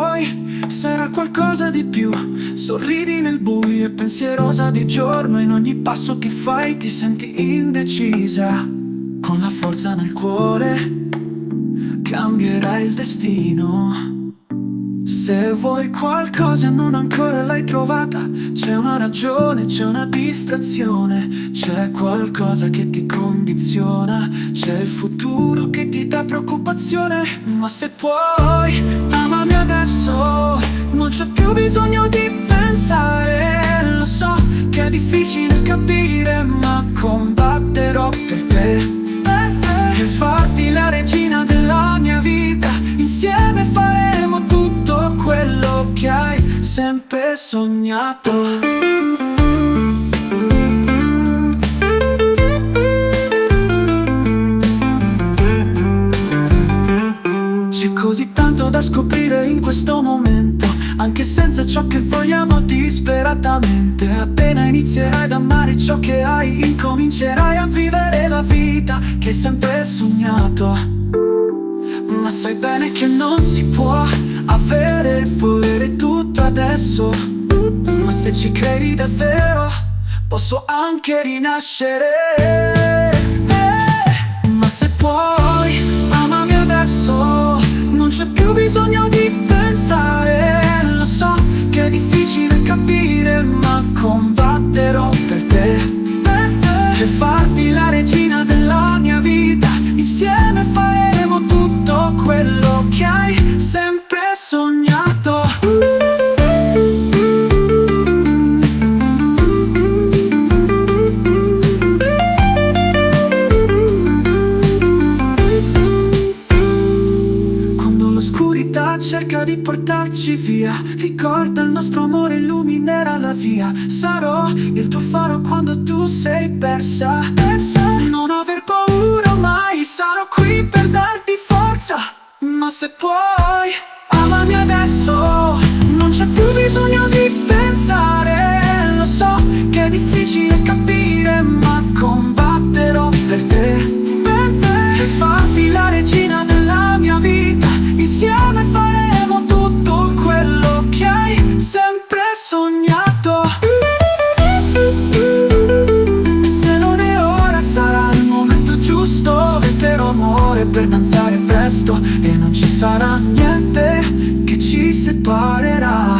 poi sarà qualcosa di più. Sorridi nel buio e pensierosa di giorno. In ogni passo che fai ti senti indecisa. Con la forza nel cuore cambierai il destino. Se vuoi qualcosa e non ancora l'hai trovata, c'è una ragione, c'è una distrazione, c'è qualcosa che ti condiziona, c'è il futuro che ti dà preoccupazione. Ma se puoi, amami adesso, non c'è più bisogno di pensare. Lo so che è difficile capire, ma combatterò per te e farti la regina della mia vita. Insieme faremo tutto quello che hai sempre sognato. C'è così tanto da scoprire in questo momento, anche senza ciò che vogliamo disperatamente. Appena inizierai ad amare ciò che hai, incomincerai a vivere la vita che hai sempre sognato. Ma sai bene che non si può avere e volere tutto adesso. Ma se ci credi davvero, posso anche rinascere. Ma se puoi, amami adesso, non c'è più bisogno di pensare. Lo so che è difficile capire, ma combatterò per te e farti la regina della mia vita. Insieme faremo tutto quello che hai sempre sognato. Quando l'oscurità cerca di portarci via, ricorda il nostro amore illuminerà la via. Sarò il tuo faro quando tu sei persa. Non aver paura mai, sarò qui per darti forza. Ma se puoi, amami adesso, non c'è più bisogno di pensare. Lo so che è difficile capire, ma combatterò per te e farti la regina della mia vita. Insieme faremo tutto quello che hai sempre sognato. E se non è ora sarà il momento giusto. Aspetterò amore per danzare presto e non ci sarà niente che ci separerà.